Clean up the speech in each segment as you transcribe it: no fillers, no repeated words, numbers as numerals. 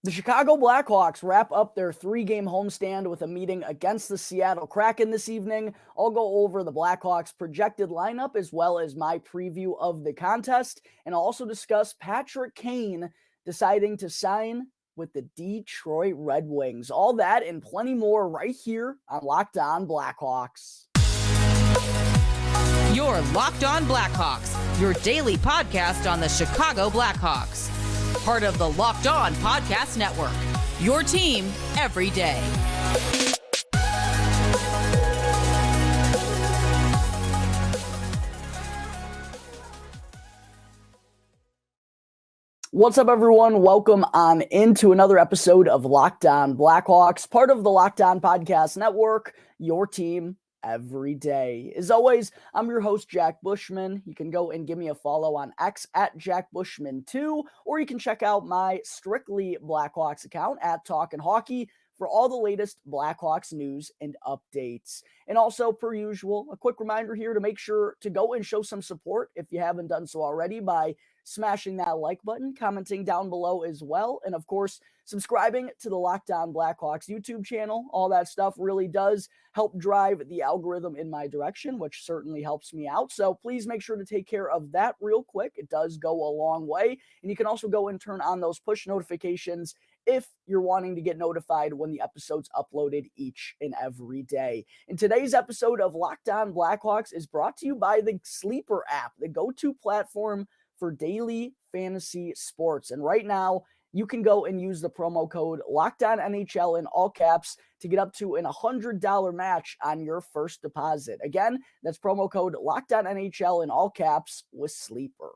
The Chicago Blackhawks wrap up their 3-game homestand with a meeting against the Seattle Kraken this evening. I'll go over the Blackhawks' projected lineup as well as my preview of the contest, and I'll also discuss Patrick Kane deciding to sign with the Detroit Red Wings. All that and plenty more right here on Locked On Blackhawks. You're Locked On Blackhawks, your daily podcast on the Chicago Blackhawks. Part of the Locked On Podcast Network, your team every day. What's up, everyone? Welcome on into another episode of Locked On Blackhawks, part of the Locked On Podcast Network, your team every day. As always, I'm your host, Jack Bushman. You can go and give me a follow on X at JackBushman2, or you can check out my Strictly Blackhawks account at Talkin' Hockey for all the latest Blackhawks news and updates. And also, per usual, a quick reminder here to make sure to go and show some support if you haven't done so already by smashing that like button, commenting down below as well, and of course, subscribing to the Locked On Blackhawks YouTube channel. All that stuff really does help drive the algorithm in my direction, which certainly helps me out. So please make sure to take care of that real quick. It does go a long way. And you can also go and turn on those push notifications if you're wanting to get notified when the episode's uploaded each and every day. And today's episode of Locked On Blackhawks is brought to you by the Sleeper app, the go-to platform for daily fantasy sports. And right now, you can go and use the promo code LOCKEDONNHL in all caps to get up to an $100 match on your first deposit. Again, that's promo code LOCKEDONNHL in all caps with Sleeper.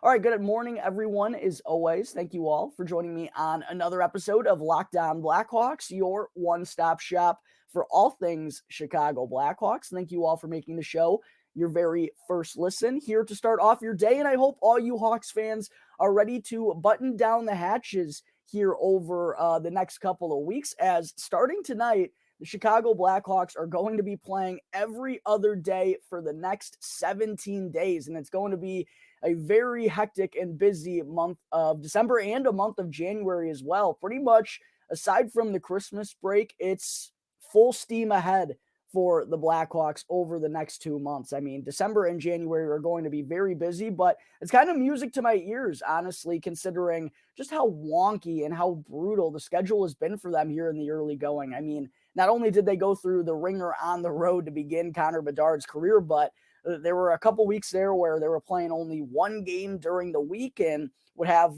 All right, good morning, everyone. As always, thank you all for joining me on another episode of Locked On Blackhawks, your one-stop shop for all things Chicago Blackhawks. Thank you all for making the show your very first listen here to start off your day. And I hope all you Hawks fans are ready to button down the hatches here over the next couple of weeks, as starting tonight, the Chicago Blackhawks are going to be playing every other day for the next 17 days. And it's going to be a very hectic and busy month of December and a month of January as well. Pretty much aside from the Christmas break, it's full steam ahead for the Blackhawks over the next 2 months. I mean, December and January are going to be very busy, but it's kind of music to my ears, honestly, considering just how wonky and how brutal the schedule has been for them here in the early going. I mean, not only did they go through the ringer on the road to begin Connor Bedard's career, but there were a couple weeks there where they were playing only one game during the week and would have,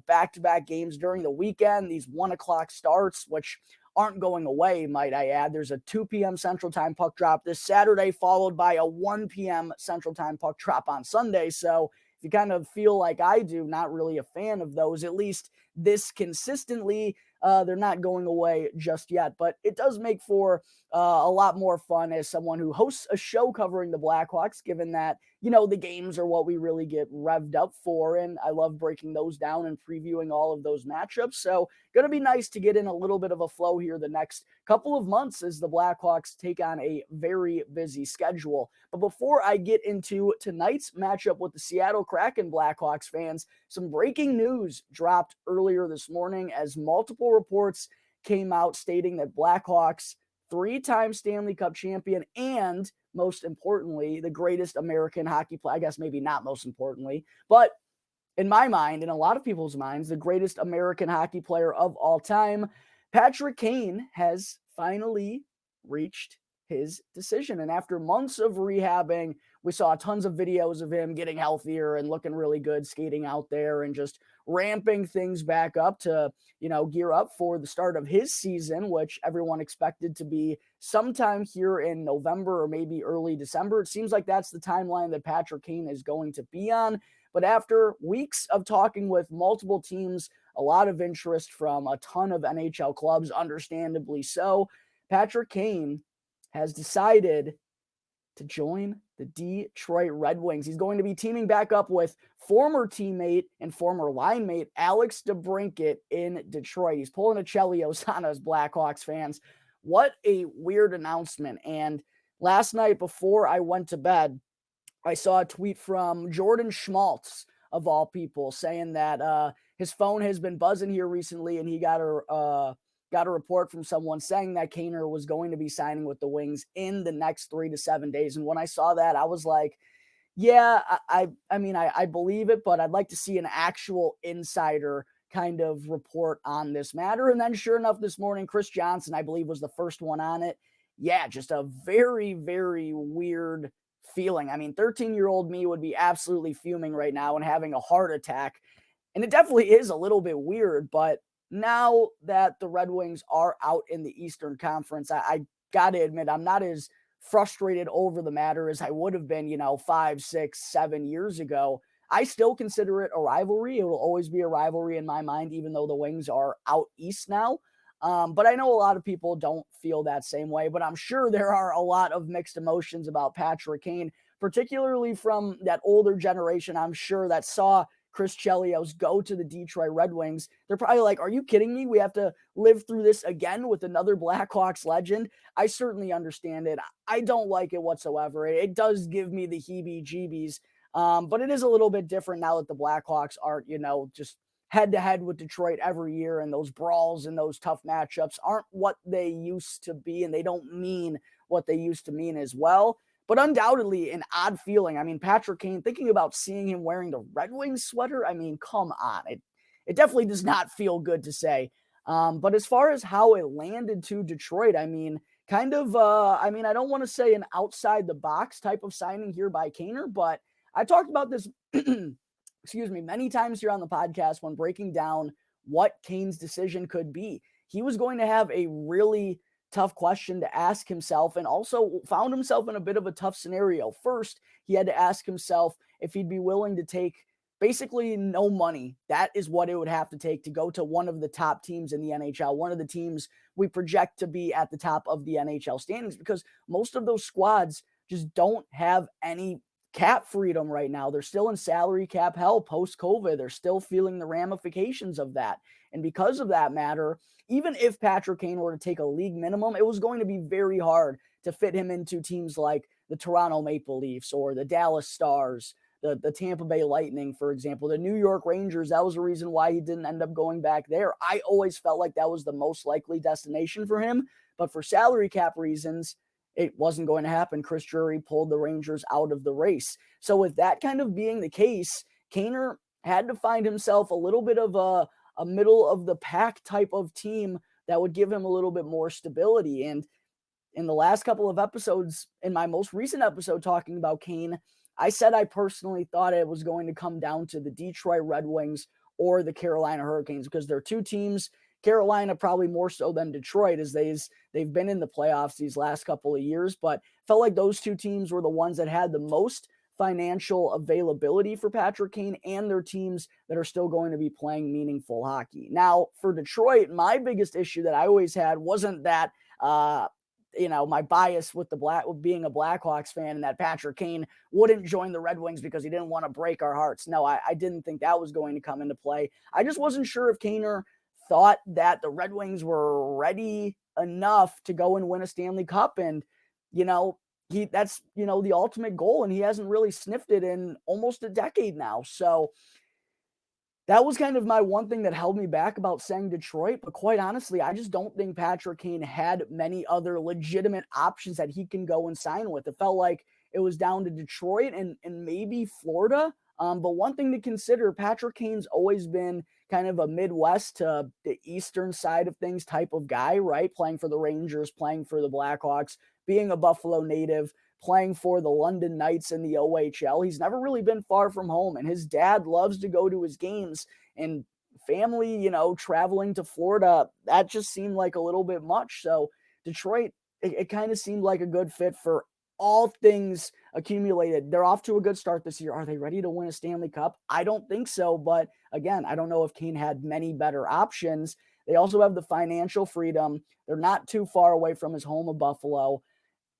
back-to-back games during the weekend, these 1 o'clock starts, which aren't going away, might I add. There's a 2 p.m. Central Time puck drop this Saturday, followed by a 1 p.m. Central Time puck drop on Sunday. So if you kind of feel like I do, not really a fan of those, at least this consistently, they're not going away just yet. But it does make for a lot more fun as someone who hosts a show covering the Blackhawks, given that, the games are what we really get revved up for. And I love breaking those down and previewing all of those matchups. So going to be nice to get in a little bit of a flow here the next couple of months as the Blackhawks take on a very busy schedule. But before I get into tonight's matchup with the Seattle Kraken, Blackhawks fans, some breaking news dropped earlier this morning as multiple reports came out stating that Blackhawks, 3-time Stanley Cup champion, and most importantly, the greatest American hockey player, I guess maybe not most importantly, but in my mind, in a lot of people's minds, the greatest American hockey player of all time, Patrick Kane, has finally reached his decision. And after months of rehabbing, we saw tons of videos of him getting healthier and looking really good, skating out there and just ramping things back up to, gear up for the start of his season, which everyone expected to be sometime here in November or maybe early December. It seems like that's the timeline that Patrick Kane is going to be on. But after weeks of talking with multiple teams, a lot of interest from a ton of NHL clubs, understandably so, Patrick Kane has decided to join the Detroit Red Wings. He's going to be teaming back up with former teammate and former line mate Alex DeBrincat in Detroit. He's pulling a Chelios on us Blackhawks fans. What a weird announcement. And last night before I went to bed, I saw a tweet from Jordan Schmaltz, of all people, saying that his phone has been buzzing here recently, and he got a report from someone saying that Kaner was going to be signing with the Wings in the next 3 to 7 days. And when I saw that, I was like, yeah, I mean, I believe it, but I'd like to see an actual insider kind of report on this matter. And then sure enough, this morning, Chris Johnson, I believe, was the first one on it. Yeah, just a very, very weird feeling. I mean, 13-year-old me would be absolutely fuming right now and having a heart attack. And it definitely is a little bit weird, but now that the Red Wings are out in the Eastern Conference, I got to admit, I'm not as frustrated over the matter as I would have been, 5, 6, 7 years ago. I still consider it a rivalry. It will always be a rivalry in my mind, even though the Wings are out east now. But I know a lot of people don't feel that same way, but I'm sure there are a lot of mixed emotions about Patrick Kane, particularly from that older generation, I'm sure, that saw Chris Chelios go to the Detroit Red Wings. They're probably like, are you kidding me? We have to live through this again with another Blackhawks legend. I certainly understand it. I don't like it whatsoever. It does give me the heebie-jeebies. But it is a little bit different now that the Blackhawks aren't, just head-to-head with Detroit every year, and those brawls and those tough matchups aren't what they used to be, and they don't mean what they used to mean as well. But undoubtedly an odd feeling. I mean, Patrick Kane, thinking about seeing him wearing the Red Wings sweater, I mean, come on. It definitely does not feel good to say. But as far as how it landed to Detroit, I mean, kind of, I don't want to say an outside the box type of signing here by Kaner, but I talked about this, excuse me, many times here on the podcast when breaking down what Kane's decision could be. He was going to have a really tough question to ask himself, and also found himself in a bit of a tough scenario. First, he had to ask himself if he'd be willing to take basically no money. That is what it would have to take to go to one of the top teams in the NHL, one of the teams we project to be at the top of the NHL standings, because most of those squads just don't have any cap freedom right now. They're still in salary cap hell post-COVID. They're still feeling the ramifications of that. And because of that matter, even if Patrick Kane were to take a league minimum, it was going to be very hard to fit him into teams like the Toronto Maple Leafs or the Dallas Stars, the Tampa Bay Lightning, for example, the New York Rangers. That was the reason why he didn't end up going back there. I always felt like that was the most likely destination for him, but for salary cap reasons, it wasn't going to happen. Chris Drury pulled the Rangers out of the race. So with that kind of being the case, Kaner had to find himself a little bit of a middle of the pack type of team that would give him a little bit more stability. And in the last couple of episodes, in my most recent episode talking about Kane, I said I personally thought it was going to come down to the Detroit Red Wings or the Carolina Hurricanes, because they're two teams, Carolina probably more so than Detroit, as they've been in the playoffs these last couple of years, but felt like those two teams were the ones that had the most financial availability for Patrick Kane, and their teams that are still going to be playing meaningful hockey. Now, for Detroit, my biggest issue that I always had wasn't that, my bias with being a Blackhawks fan, and that Patrick Kane wouldn't join the Red Wings because he didn't want to break our hearts. No, I didn't think that was going to come into play. I just wasn't sure if Kaner thought that the Red Wings were ready enough to go and win a Stanley Cup. And, that's the ultimate goal, and he hasn't really sniffed it in almost a decade now. So that was kind of my one thing that held me back about saying Detroit. But quite honestly, I just don't think Patrick Kane had many other legitimate options that he can go and sign with. It felt like it was down to Detroit and maybe Florida. But one thing to consider, Patrick Kane's always been kind of a Midwest to the eastern side of things type of guy, right? Playing for the Rangers, playing for the Blackhawks, being a Buffalo native, playing for the London Knights in the OHL. He's never really been far from home, and his dad loves to go to his games, and family, traveling to Florida, that just seemed like a little bit much. So Detroit, it kind of seemed like a good fit for all things accumulated. They're off to a good start this year. Are they ready to win a Stanley Cup? I don't think so. But again, I don't know if Kane had many better options. They also have the financial freedom. They're not too far away from his home of Buffalo.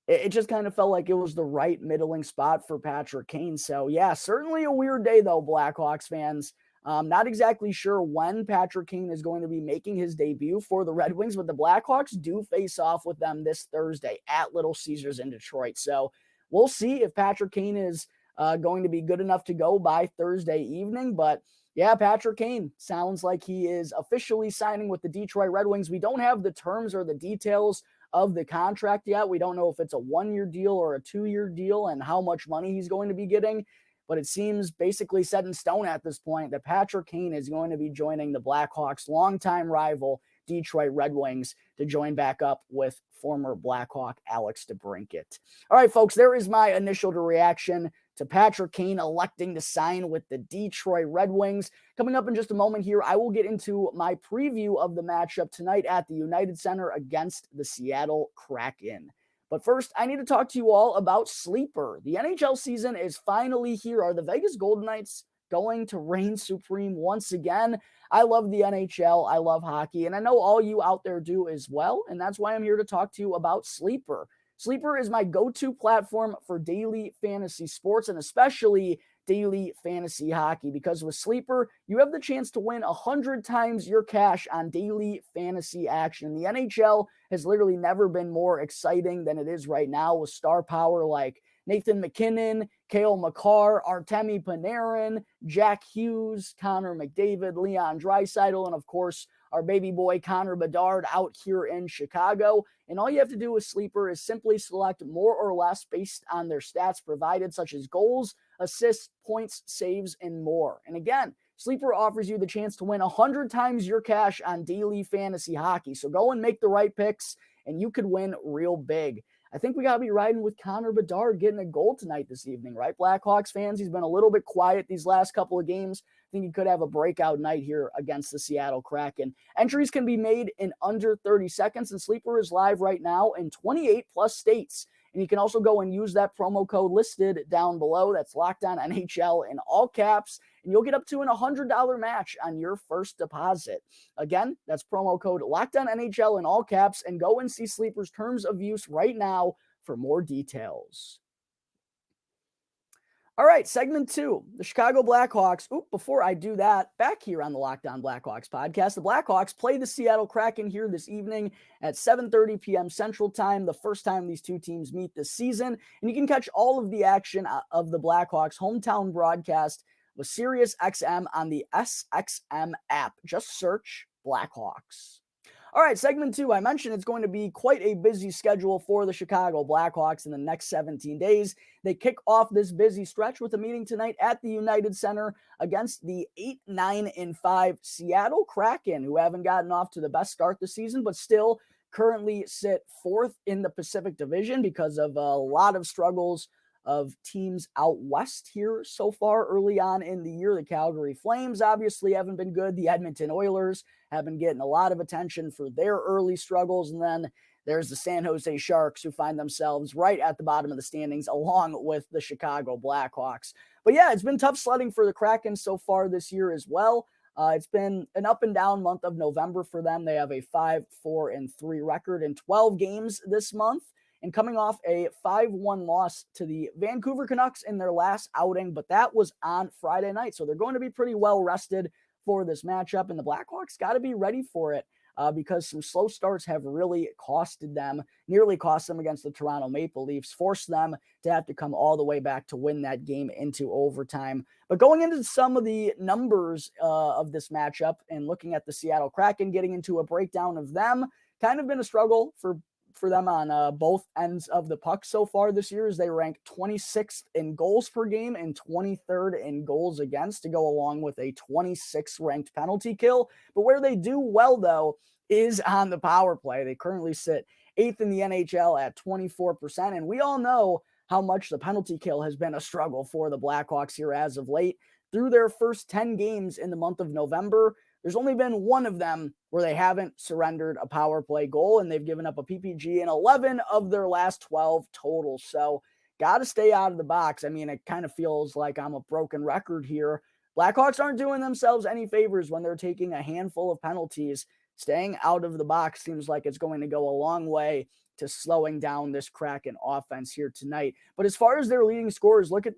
It just kind of felt like it was the right middling spot for Patrick Kane. So yeah, certainly a weird day though, Blackhawks fans. Not exactly sure when Patrick Kane is going to be making his debut for the Red Wings, but the Blackhawks do face off with them this Thursday at Little Caesars in Detroit. So we'll see if Patrick Kane is going to be good enough to go by Thursday evening. But Yeah, Patrick Kane sounds like he is officially signing with the Detroit Red Wings. We don't have the terms or the details of the contract yet. We don't know if it's a 1-year deal or a 2-year deal and how much money he's going to be getting. But it seems basically set in stone at this point that Patrick Kane is going to be joining the Blackhawks' longtime rival, Detroit Red Wings, to join back up with former Blackhawk Alex DeBrincat. All right, folks, there is my initial reaction to Patrick Kane electing to sign with the Detroit Red Wings. Coming up in just a moment here, I will get into my preview of the matchup tonight at the United Center against the Seattle Kraken. But first, I need to talk to you all about Sleeper. The NHL season is finally here. Are the Vegas Golden Knights going to reign supreme once again? I love the NHL. I love hockey, and I know all you out there do as well, and that's why I'm here to talk to you about Sleeper. Sleeper is my go-to platform for daily fantasy sports and especially daily fantasy hockey, because with Sleeper, you have the chance to win 100 times your cash on daily fantasy action. The NHL has literally never been more exciting than it is right now, with star power like Nathan McKinnon, Cale Makar, Artemi Panarin, Jack Hughes, Connor McDavid, Leon Draisaitl, and of course, our baby boy Connor Bedard out here in Chicago. And all you have to do with Sleeper is simply select more or less based on their stats provided, such as goals, assists, points, saves, and more. And again, Sleeper offers you the chance to win 100 times your cash on daily fantasy hockey. So go and make the right picks, and you could win real big. I think we got to be riding with Connor Bedard getting a goal tonight this evening, right? Blackhawks fans, he's been a little bit quiet these last couple of games. I think he could have a breakout night here against the Seattle Kraken. Entries can be made in under 30 seconds, and Sleeper is live right now in 28 plus states. And you can also go and use that promo code listed down below. That's LockedOnNHL in all caps, and you'll get up to an $100 match on your first deposit. Again, that's promo code LockedOnNHL in all caps, and go and see Sleeper's terms of use right now for more details. All right, segment 2, the Chicago Blackhawks. Before I do that, back here on the Locked On Blackhawks podcast, the Blackhawks play the Seattle Kraken here this evening at 7:30 p.m. Central Time, the first time these two teams meet this season. And you can catch all of the action of the Blackhawks' hometown broadcast with SiriusXM on the SXM app. Just search Blackhawks. All right, segment 2, I mentioned it's going to be quite a busy schedule for the Chicago Blackhawks in the next 17 days. They kick off this busy stretch with a meeting tonight at the United Center against the 8-9-5 Seattle Kraken, who haven't gotten off to the best start this season, but still currently sit 4th in the Pacific Division because of a lot of struggles of teams out west here so far early on in the year. The Calgary Flames obviously haven't been good. The Edmonton Oilers have been getting a lot of attention for their early struggles. And then there's the San Jose Sharks, who find themselves right at the bottom of the standings along with the Chicago Blackhawks. But yeah, it's been tough sledding for the Kraken so far this year as well. It's been an up and down month of November for them. They have a 5-4-3 record in 12 games this month, and coming off a 5-1 loss to the Vancouver Canucks in their last outing, but that was on Friday night. So they're going to be pretty well rested for this matchup, and the Blackhawks got to be ready for it because some slow starts have really nearly cost them against the Toronto Maple Leafs, forced them to have to come all the way back to win that game into overtime. But going into some of the numbers of this matchup and looking at the Seattle Kraken, getting into a breakdown of them, kind of been a struggle for them on both ends of the puck so far this year, as they rank 26th in goals per game and 23rd in goals against, to go along with a 26th ranked penalty kill. But where they do well, though, is on the power play. They currently sit 8th in the NHL at 24%, and we all know how much the penalty kill has been a struggle for the Blackhawks here as of late. Through their first 10 games in the month of November, there's only been one of them where they haven't surrendered a power play goal, and they've given up a PPG in 11 of their last 12 total. So got to stay out of the box. I mean, it kind of feels like I'm a broken record here. Blackhawks aren't doing themselves any favors when they're taking a handful of penalties. Staying out of the box seems like it's going to go a long way to slowing down this Kraken offense here tonight. But as far as their leading scorers, looking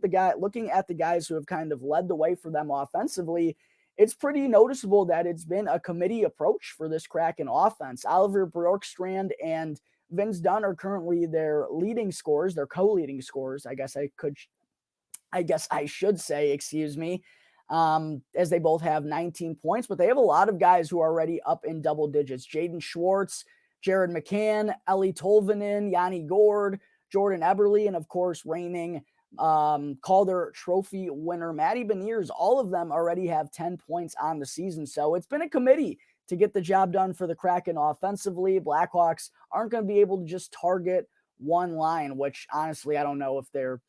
at the guys who have kind of led the way for them offensively, it's pretty noticeable that it's been a committee approach for this Kraken offense. Oliver Bjorkstrand and Vince Dunn are currently their leading scorers, their co-leading scorers, I guess I should say, excuse me. as they both have 19 points, but they have a lot of guys who are already up in double digits. Jaden Schwartz, Jared McCann, Ellie Tolvanen, Yanni Gord, Jordan Eberle, and of course, reigning Calder Trophy winner Matty Beniers. All of them already have 10 points on the season. So it's been a committee to get the job done for the Kraken offensively. Blackhawks aren't going to be able to just target one line, which honestly, I don't know if they're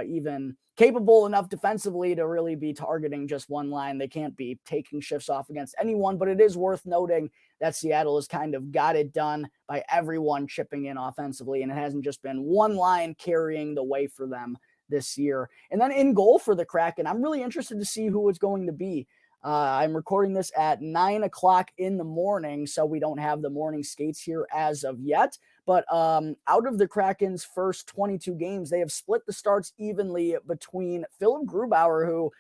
even capable enough defensively to really be targeting just one line. They can't be taking shifts off against anyone, but it is worth noting that Seattle has kind of got it done by everyone chipping in offensively, and it hasn't just been one line carrying the way for them this year. And then in goal for the Kraken, I'm really interested to see who it's going to be. I'm recording this at 9 o'clock in the morning, so we don't have the morning skates here as of yet. But out of the Kraken's first 22 games, they have split the starts evenly between Philip Grubauer, who,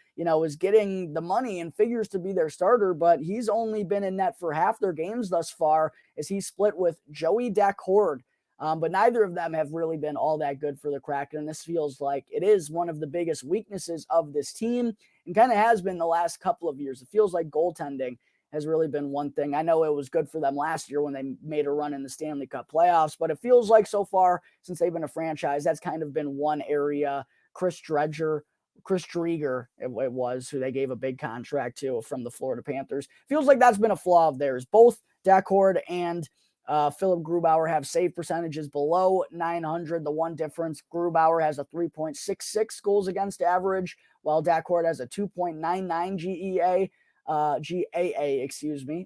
is getting the money and figures to be their starter, but he's only been in net for half their games thus far, as he split with Joey Daccord. But neither of them have really been all that good for the Kraken. And this feels like it is one of the biggest weaknesses of this team, and kind of has been the last couple of years. It feels like goaltending has really been one thing. I know it was good for them last year when they made a run in the Stanley Cup playoffs, but it feels like so far since they've been a franchise, that's kind of been one area. Chris Driedger, it was, who they gave a big contract to from the Florida Panthers. Feels like that's been a flaw of theirs. Both Daccord and Philip Grubauer have save percentages below 900. The one difference, Grubauer has a 3.66 goals against average, while Daccord has a 2.99 GAA.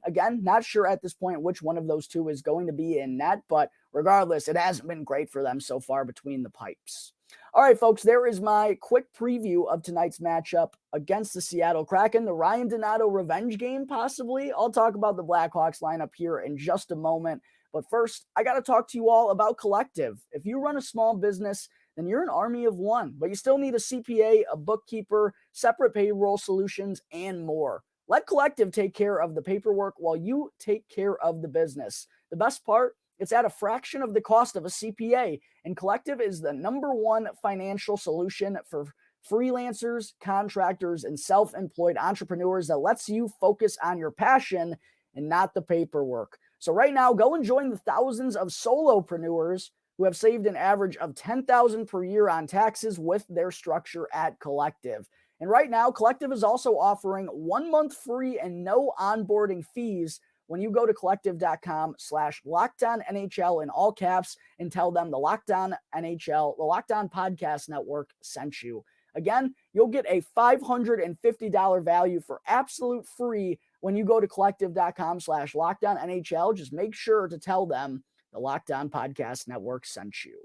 Again, not sure at this point which one of those two is going to be in net, but regardless, it hasn't been great for them so far between the pipes. All right, folks, there is my quick preview of tonight's matchup against the Seattle Kraken, the Ryan Donato revenge game, possibly. I'll talk about the Blackhawks lineup here in just a moment. But first, I got to talk to you all about Collective. If you run a small business, then you're an army of one, but you still need a CPA, a bookkeeper, separate payroll solutions, and more. Let Collective take care of the paperwork while you take care of the business. The best part, it's at a fraction of the cost of a CPA, and Collective is the #1 financial solution for freelancers, contractors, and self-employed entrepreneurs that lets you focus on your passion and not the paperwork. So right now, go and join the thousands of solopreneurs who have saved an average of $10,000 per year on taxes with their structure at Collective. And right now, Collective is also offering 1 month free and no onboarding fees when you go to collective.com/LockedOnNHL in all caps and tell them the Locked On NHL, the Locked On Podcast Network sent you. Again, you'll get a $550 value for absolute free when you go to collective.com/LockedOnNHL. Just make sure to tell them the Locked On Podcast Network sent you.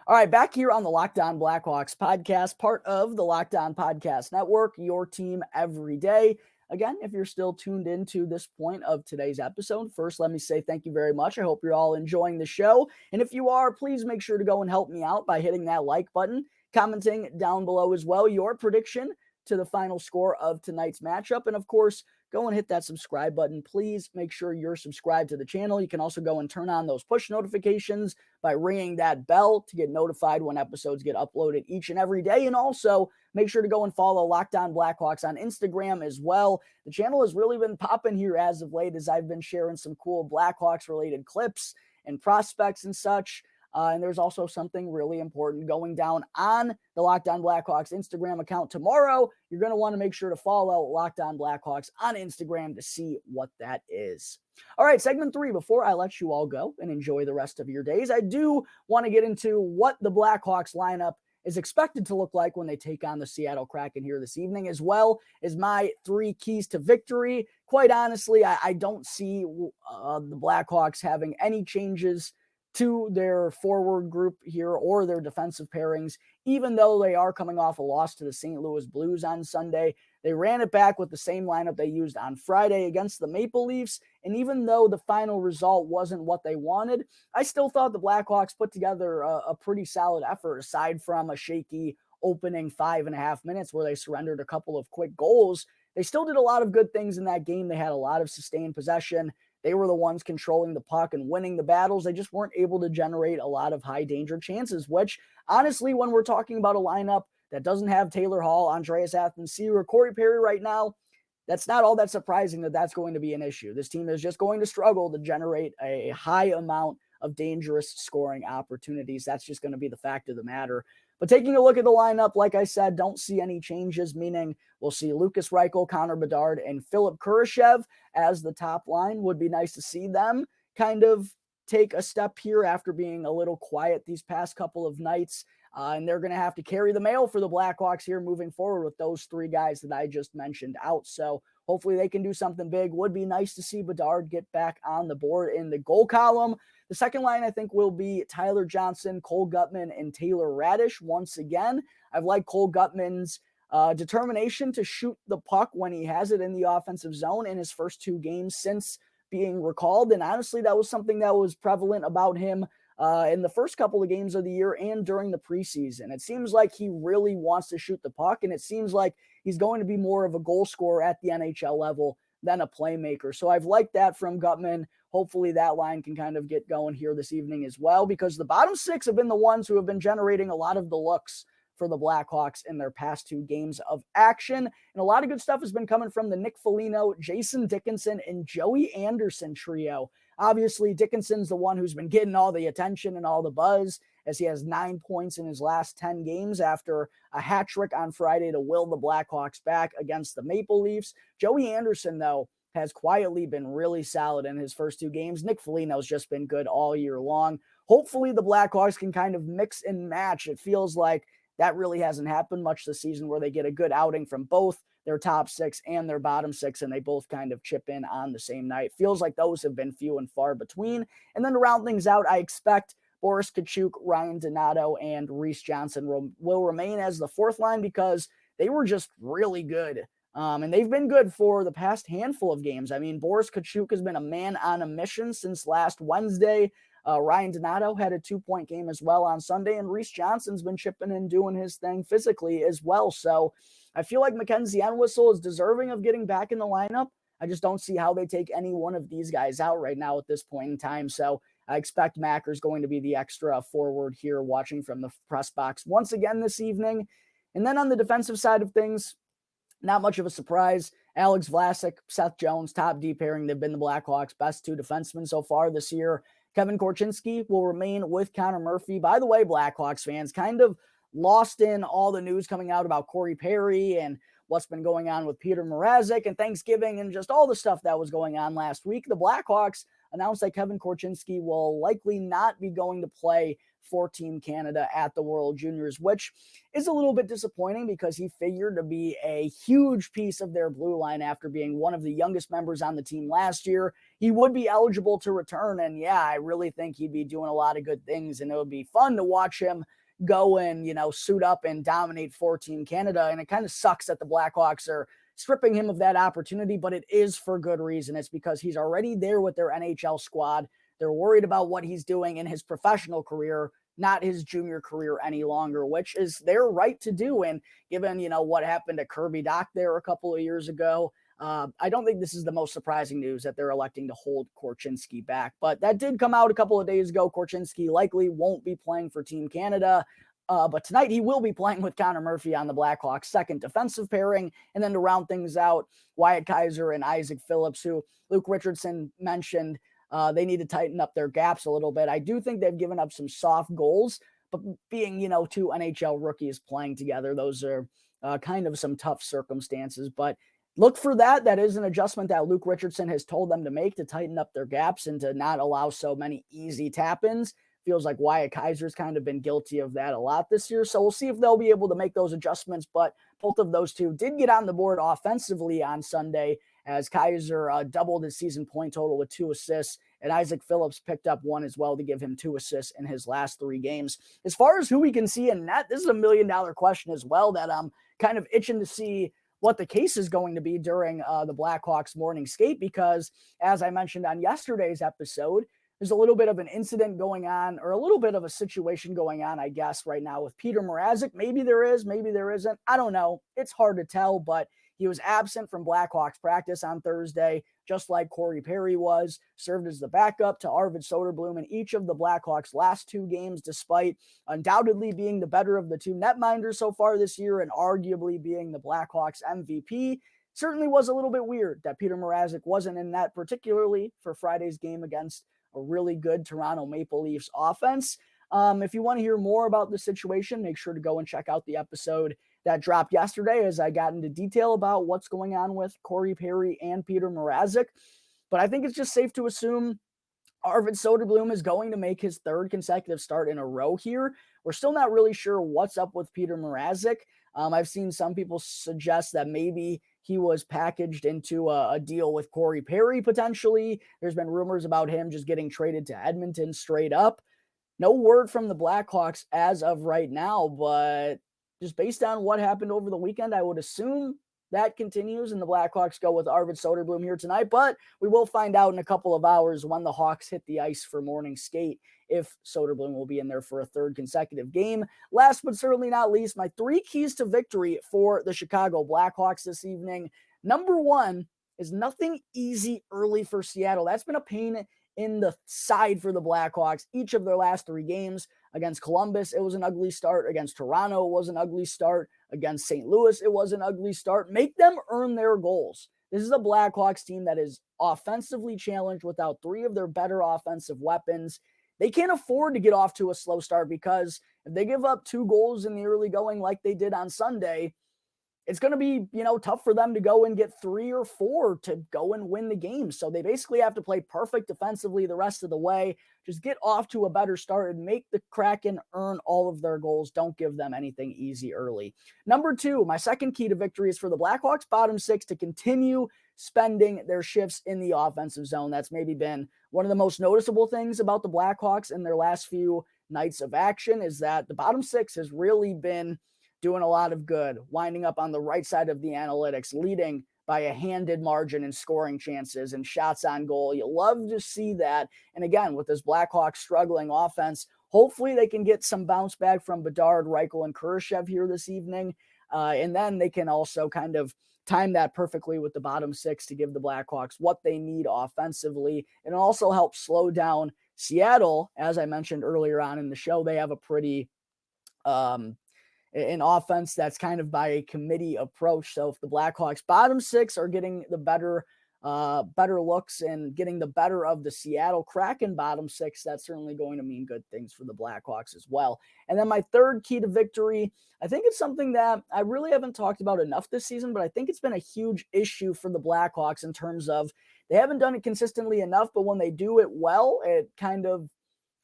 All right, back here on the Locked On Blackhawks podcast, part of the Locked On Podcast Network, your team every day. Again, if you're still tuned into this point of today's episode, first, let me say thank you very much. I hope you're all enjoying the show. And if you are, please make sure to go and help me out by hitting that like button, commenting down below as well your prediction to the final score of tonight's matchup. And of course, go and hit that subscribe button. Please make sure you're subscribed to the channel. You can also go and turn on those push notifications by ringing that bell to get notified when episodes get uploaded each and every day. And also make sure to go and follow Locked On Blackhawks on Instagram as well. The channel has really been popping here as of late, as I've been sharing some cool Blackhawks related clips and prospects and such. And there's also something really important going down on the Locked On Blackhawks Instagram account tomorrow. You're going to want to make sure to follow Locked On Blackhawks on Instagram to see what that is. All right, segment 3. Before I let you all go and enjoy the rest of your days, I do want to get into what the Blackhawks lineup is expected to look like when they take on the Seattle Kraken here this evening, as well as my 3 keys to victory. Quite honestly, I don't see the Blackhawks having any changes to their forward group here or their defensive pairings, even though they are coming off a loss to the St. Louis Blues on Sunday. They ran it back with the same lineup they used on Friday against the Maple Leafs, and even though the final result wasn't what they wanted, I still thought the Blackhawks put together a pretty solid effort, aside from a shaky opening 5.5 minutes where they surrendered a couple of quick goals. They still did a lot of good things in that game. They had a lot of sustained possession. They were the ones controlling the puck and winning the battles. They just weren't able to generate a lot of high danger chances, which honestly, when we're talking about a lineup that doesn't have Taylor Hall, Andreas Athanasiou, or Corey Perry right now, that's not all that surprising that that's going to be an issue. This team is just going to struggle to generate a high amount of dangerous scoring opportunities. That's just going to be the fact of the matter. But taking a look at the lineup, like I said, don't see any changes, meaning we'll see Lucas Reichel, Connor Bedard, and Philip Kurashev as the top line. Would be nice to see them kind of take a step here after being a little quiet these past couple of nights. And they're going to have to carry the mail for the Blackhawks here moving forward with those three guys that I just mentioned out. So hopefully they can do something big. Would be nice to see Bedard get back on the board in the goal column. The second line, I think, will be Tyler Johnson, Cole Gutman, and Taylor Radish. Once again, I've liked Cole Gutman's determination to shoot the puck when he has it in the offensive zone in his first two games since being recalled. And honestly, that was something that was prevalent about him in the first couple of games of the year and during the preseason. It seems like he really wants to shoot the puck, and it seems like he's going to be more of a goal scorer at the NHL level than a playmaker. So I've liked that from Gutman. Hopefully that line can kind of get going here this evening as well, because the bottom six have been the ones who have been generating a lot of the looks for the Blackhawks in their past two games of action. And a lot of good stuff has been coming from the Nick Foligno, Jason Dickinson, and Joey Anderson trio. Obviously, Dickinson's the one who's been getting all the attention and all the buzz, as he has 9 points in his last 10 games after a hat trick on Friday to will the Blackhawks back against the Maple Leafs. Joey Anderson, though, has quietly been really solid in his first two games. Nick Foligno's just been good all year long. Hopefully the Blackhawks can kind of mix and match. It feels like that really hasn't happened much this season, where they get a good outing from both their top six and their bottom six, and they both kind of chip in on the same night. Feels like those have been few and far between. And then to round things out, I expect Boris Kachuk, Ryan Donato, and Reese Johnson will remain as the fourth line, because they were just really good. And they've been good for the past handful of games. I mean, Boris Kachuk has been a man on a mission since last Wednesday. Ryan Donato had a 2-point game as well on Sunday, and Reese Johnson's been chipping in, doing his thing physically as well. So I feel like Mackenzie Entwistle is deserving of getting back in the lineup. I just don't see how they take any one of these guys out right now at this point in time. So I expect Macker's going to be the extra forward here, watching from the press box once again this evening. And then on the defensive side of things, not much of a surprise. Alex Vlasic, Seth Jones, top D pairing. They've been the Blackhawks' best two defensemen so far this year. Kevin Korchinski will remain with Connor Murphy. By the way, Blackhawks fans, kind of lost in all the news coming out about Corey Perry and what's been going on with Peter Mrazek and Thanksgiving and just all the stuff that was going on last week. The Blackhawks announced that Kevin Korchinski will likely not be going to play for Team Canada at the World Juniors, which is a little bit disappointing because he figured to be a huge piece of their blue line after being one of the youngest members on the team last year. He would be eligible to return, and yeah, I really think he'd be doing a lot of good things, and it would be fun to watch him go and, suit up and dominate for Team Canada. And it kind of sucks that the Blackhawks are stripping him of that opportunity, but it is for good reason. It's because he's already there with their NHL squad. They're worried about what he's doing in his professional career, not his junior career any longer, which is their right to do. And given, what happened to Kirby Dach there a couple of years ago, I don't think this is the most surprising news that they're electing to hold Korchinski back. But that did come out a couple of days ago. Korchinski likely won't be playing for Team Canada. But tonight he will be playing with Connor Murphy on the Blackhawks' second defensive pairing. And then to round things out, Wyatt Kaiser and Isaac Phillips, who Luke Richardson mentioned, they need to tighten up their gaps a little bit. I do think they've given up some soft goals, but being, two NHL rookies playing together, those are kind of some tough circumstances. But look for that. That is an adjustment that Luke Richardson has told them to make, to tighten up their gaps and to not allow so many easy tap-ins. Feels like Wyatt Kaiser's kind of been guilty of that a lot this year. So we'll see if they'll be able to make those adjustments. But both of those two did get on the board offensively on Sunday, as Kaiser doubled his season point total with 2 assists, and Isaac Phillips picked up 1 as well to give him 2 assists in his last 3 games. As far as who we can see in net, this is $1 million question as well that I'm kind of itching to see what the case is going to be during the Blackhawks morning skate, because as I mentioned on yesterday's episode, there's a little bit of an incident going on, or a little bit of a situation going on, I guess, right now with Peter Mrazek. Maybe there is, maybe there isn't. I don't know. It's hard to tell, but He was absent from Blackhawks practice on Thursday, just like Corey Perry was, served as the backup to Arvid Soderblom in each of the Blackhawks' last 2 games, despite undoubtedly being the better of the 2 netminders so far this year and arguably being the Blackhawks MVP. Certainly was a little bit weird that Peter Mrazek wasn't in that, particularly for Friday's game against a really good Toronto Maple Leafs offense. If you want to hear more about the situation, make sure to go and check out the episode that dropped yesterday as I got into detail about what's going on with Corey Perry and Peter Mrazek. But I think it's just safe to assume Arvid Soderblom is going to make his 3rd consecutive start in a row here. We're still not really sure what's up with Peter Mrazek. I've seen some people suggest that maybe he was packaged into a deal with Corey Perry potentially. There's been rumors about him just getting traded to Edmonton straight up. No word from the Blackhawks as of right now, but just based on what happened over the weekend, I would assume that continues and the Blackhawks go with Arvid Soderblom here tonight, but we will find out in a couple of hours when the Hawks hit the ice for morning skate if Soderblom will be in there for a 3rd consecutive game. Last but certainly not least, my 3 keys to victory for the Chicago Blackhawks this evening. Number 1 is nothing easy early for Seattle. That's been a pain in the side for the Blackhawks each of their last 3 games. Against Columbus, it was an ugly start. Against Toronto, it was an ugly start. Against St. Louis, it was an ugly start. Make them earn their goals. This is a Blackhawks team that is offensively challenged without 3 of their better offensive weapons. They can't afford to get off to a slow start because if they give up 2 goals in the early going like they did on Sunday, it's going to be, tough for them to go and get 3 or 4 to go and win the game. So they basically have to play perfect defensively the rest of the way. Just get off to a better start and make the Kraken earn all of their goals. Don't give them anything easy early. Number 2, my second key to victory is for the Blackhawks bottom 6 to continue spending their shifts in the offensive zone. That's maybe been one of the most noticeable things about the Blackhawks in their last few nights of action is that the bottom 6 has really been doing a lot of good, winding up on the right side of the analytics, leading by a handed margin in scoring chances and shots on goal. You love to see that. And again, with this Blackhawks struggling offense, hopefully they can get some bounce back from Bedard, Reichel, and Kurashev here this evening. And then they can also kind of time that perfectly with the bottom 6 to give the Blackhawks what they need offensively. And it also helps slow down Seattle. As I mentioned earlier on in the show, they have a pretty an offense that's kind of by a committee approach. So if the Blackhawks bottom 6 are getting the better looks and getting the better of the Seattle Kraken bottom 6, that's certainly going to mean good things for the Blackhawks as well. And then my 3rd key to victory, I think it's something that I really haven't talked about enough this season, but I think it's been a huge issue for the Blackhawks in terms of they haven't done it consistently enough, but when they do it well, it kind of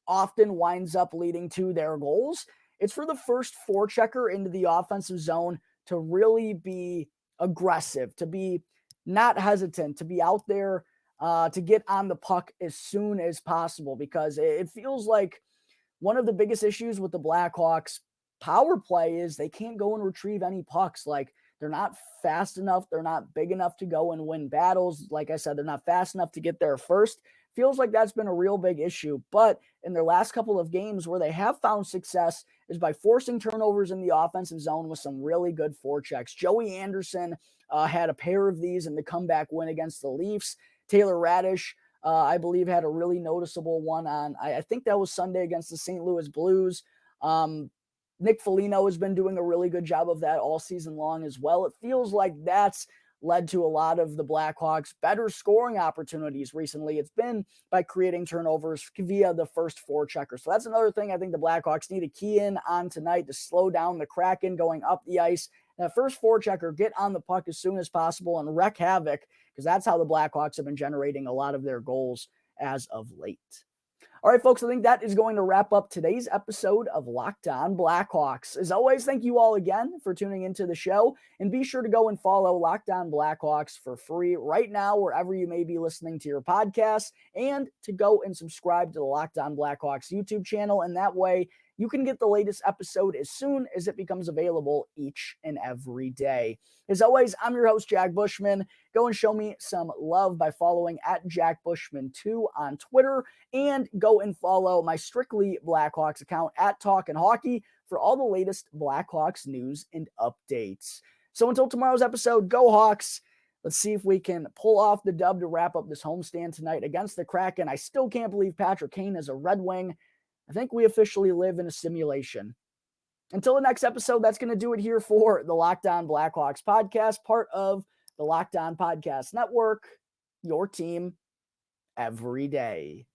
often winds up leading to their goals. It's for the first forechecker into the offensive zone to really be aggressive, to be not hesitant, to be out there, to get on the puck as soon as possible, because it feels like one of the biggest issues with the Blackhawks power play is they can't go and retrieve any pucks. Like, they're not fast enough. They're not big enough to go and win battles. Like I said, they're not fast enough to get there first. Feels like that's been a real big issue. But in their last couple of games where they have found success is by forcing turnovers in the offensive zone with some really good forechecks. Joey Anderson had a pair of these in the comeback win against the Leafs. Taylor Radish, I believe, had a really noticeable one on, I think that was Sunday against the St. Louis Blues. Nick Foligno has been doing a really good job of that all season long as well. It feels like that's led to a lot of the Blackhawks' better scoring opportunities recently. It's been by creating turnovers via the first forechecker. So that's another thing I think the Blackhawks need to key in on tonight to slow down the Kraken going up the ice. That first forechecker, get on the puck as soon as possible and wreak havoc, because that's how the Blackhawks have been generating a lot of their goals as of late. All right, folks, I think that is going to wrap up today's episode of Locked On Blackhawks. As always, thank you all again for tuning into the show, and be sure to go and follow Locked On Blackhawks for free right now, wherever you may be listening to your podcast, and to go and subscribe to the Locked On Blackhawks YouTube channel, and that way you can get the latest episode as soon as it becomes available each and every day. As always, I'm your host, Jack Bushman. Go and show me some love by following @JackBushman2 on Twitter, and go and follow my Strictly Blackhawks account @Talkin' Hockey for all the latest Blackhawks news and updates. So until tomorrow's episode, go Hawks. Let's see if we can pull off the dub to wrap up this homestand tonight against the Kraken. I still can't believe Patrick Kane is a Red Wing. I think we officially live in a simulation. Until the next episode, that's going to do it here for the Locked On Blackhawks podcast, part of the Locked On Podcast Network, your team every day.